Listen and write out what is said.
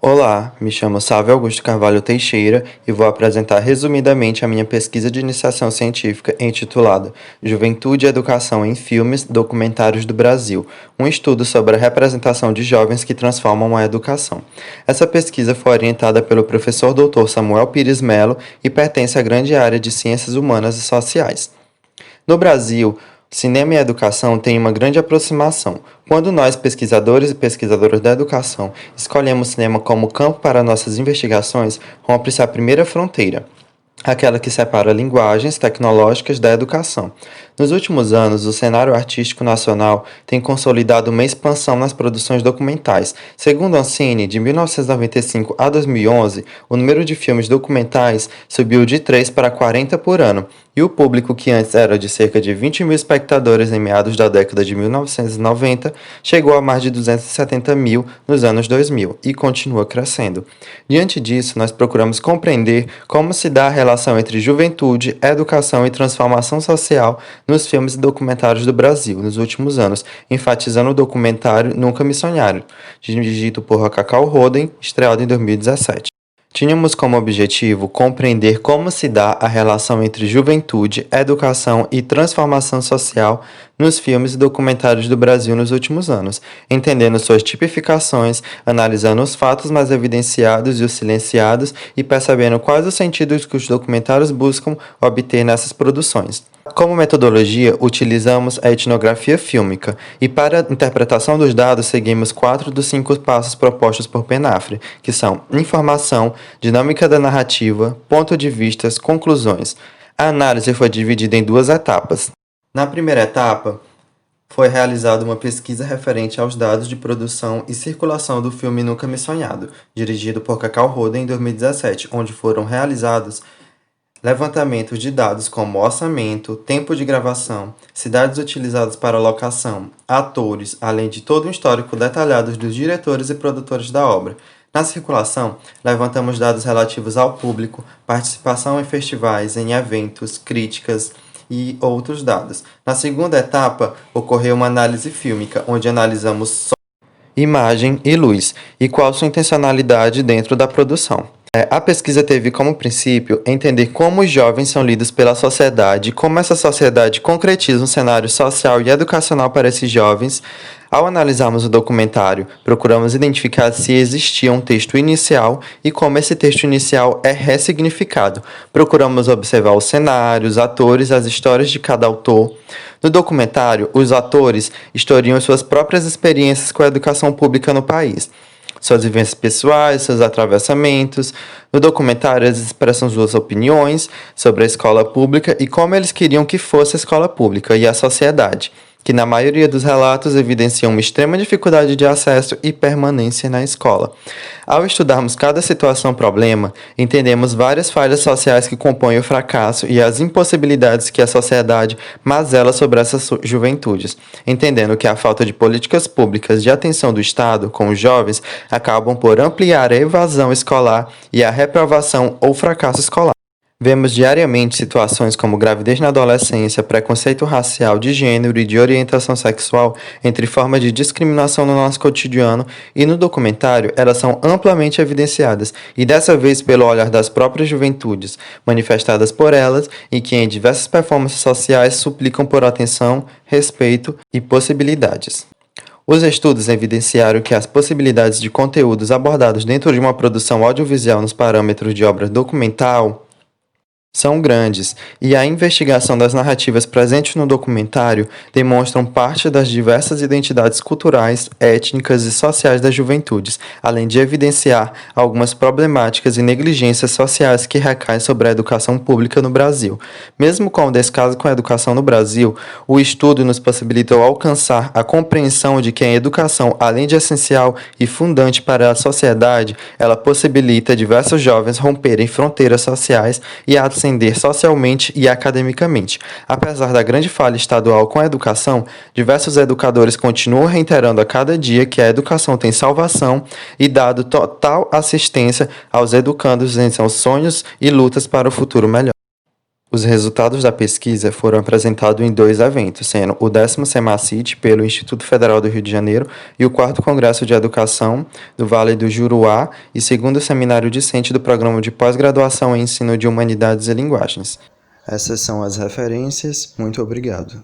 Olá, me chamo Sávio Augusto Carvalho Teixeira e vou apresentar resumidamente a minha pesquisa de iniciação científica intitulada Juventude e Educação em Filmes, Documentários do Brasil, um estudo sobre a representação de jovens que transformam a educação. Essa pesquisa foi orientada pelo professor Dr. Samuel Pires Melo e pertence à grande área de Ciências Humanas e Sociais. No Brasil, cinema e educação têm uma grande aproximação. Quando nós, pesquisadores e pesquisadoras da educação, escolhemos cinema como campo para nossas investigações, rompe-se a primeira fronteira, aquela que separa linguagens tecnológicas da educação. Nos últimos anos, o cenário artístico nacional tem consolidado uma expansão nas produções documentais. Segundo a Ancine, de 1995 a 2011, o número de filmes documentais subiu de 3 para 40 por ano, e o público, que antes era de cerca de 20 mil espectadores em meados da década de 1990, chegou a mais de 270 mil nos anos 2000 e continua crescendo. Diante disso, nós procuramos compreender como se dá a relação entre juventude, educação e transformação social nos filmes e documentários do Brasil nos últimos anos, enfatizando o documentário Nunca Me Sonharam, dirigido por Cacau Roden, estreado em 2017. Tínhamos como objetivo compreender como se dá a relação entre juventude, educação e transformação social nos filmes e documentários do Brasil nos últimos anos, entendendo suas tipificações, analisando os fatos mais evidenciados e os silenciados e percebendo quais os sentidos que os documentários buscam obter nessas produções. Como metodologia, utilizamos a etnografia fílmica e para a interpretação dos dados seguimos 4 dos 5 passos propostos por Penafre, que são informação, dinâmica da narrativa, ponto de vistas, conclusões. A análise foi dividida em 2 etapas. Na primeira etapa, foi realizada uma pesquisa referente aos dados de produção e circulação do filme Nunca Me Sonhado, dirigido por Cacau Roden em 2017, onde foram realizados levantamentos de dados como orçamento, tempo de gravação, cidades utilizadas para locação, atores, além de todo um histórico detalhado dos diretores e produtores da obra. Na circulação, levantamos dados relativos ao público, participação em festivais, em eventos, críticas e outros dados. Na segunda etapa, ocorreu uma análise fílmica, onde analisamos som, imagem e luz, e qual sua intencionalidade dentro da produção. A pesquisa teve como princípio entender como os jovens são lidos pela sociedade e como essa sociedade concretiza um cenário social e educacional para esses jovens. Ao analisarmos o documentário, procuramos identificar se existia um texto inicial e como esse texto inicial é ressignificado. Procuramos observar os cenários, atores, as histórias de cada autor. No documentário, os atores historiam suas próprias experiências com a educação pública no país, suas vivências pessoais, seus atravessamentos. No documentário, eles expressam suas opiniões sobre a escola pública e como eles queriam que fosse a escola pública e a sociedade, que na maioria dos relatos evidenciam uma extrema dificuldade de acesso e permanência na escola. Ao estudarmos cada situação-problema, entendemos várias falhas sociais que compõem o fracasso e as impossibilidades que a sociedade mazela sobre essas juventudes, entendendo que a falta de políticas públicas de atenção do Estado com os jovens acabam por ampliar a evasão escolar e a reprovação ou fracasso escolar. Vemos diariamente situações como gravidez na adolescência, preconceito racial, de gênero e de orientação sexual, entre formas de discriminação no nosso cotidiano, e no documentário elas são amplamente evidenciadas, e dessa vez pelo olhar das próprias juventudes, manifestadas por elas e que em diversas performances sociais suplicam por atenção, respeito e possibilidades. Os estudos evidenciaram que as possibilidades de conteúdos abordados dentro de uma produção audiovisual nos parâmetros de obra documental são grandes, e a investigação das narrativas presentes no documentário demonstram parte das diversas identidades culturais, étnicas e sociais das juventudes, além de evidenciar algumas problemáticas e negligências sociais que recaem sobre a educação pública no Brasil. Mesmo com o descaso com a educação no Brasil, o estudo nos possibilitou alcançar a compreensão de que a educação, além de essencial e fundante para a sociedade, ela possibilita diversos jovens romperem fronteiras sociais e ascender socialmente e academicamente. Apesar da grande falha estadual com a educação, diversos educadores continuam reiterando a cada dia que a educação tem salvação e dado total assistência aos educandos em seus sonhos e lutas para o futuro melhor. Os resultados da pesquisa foram apresentados em 2 eventos, sendo o 10º Semacit, pelo Instituto Federal do Rio de Janeiro, e o 4º Congresso de Educação do Vale do Juruá e 2º Seminário Discente do Programa de Pós-Graduação em Ensino de Humanidades e Linguagens. Essas são as referências. Muito obrigado.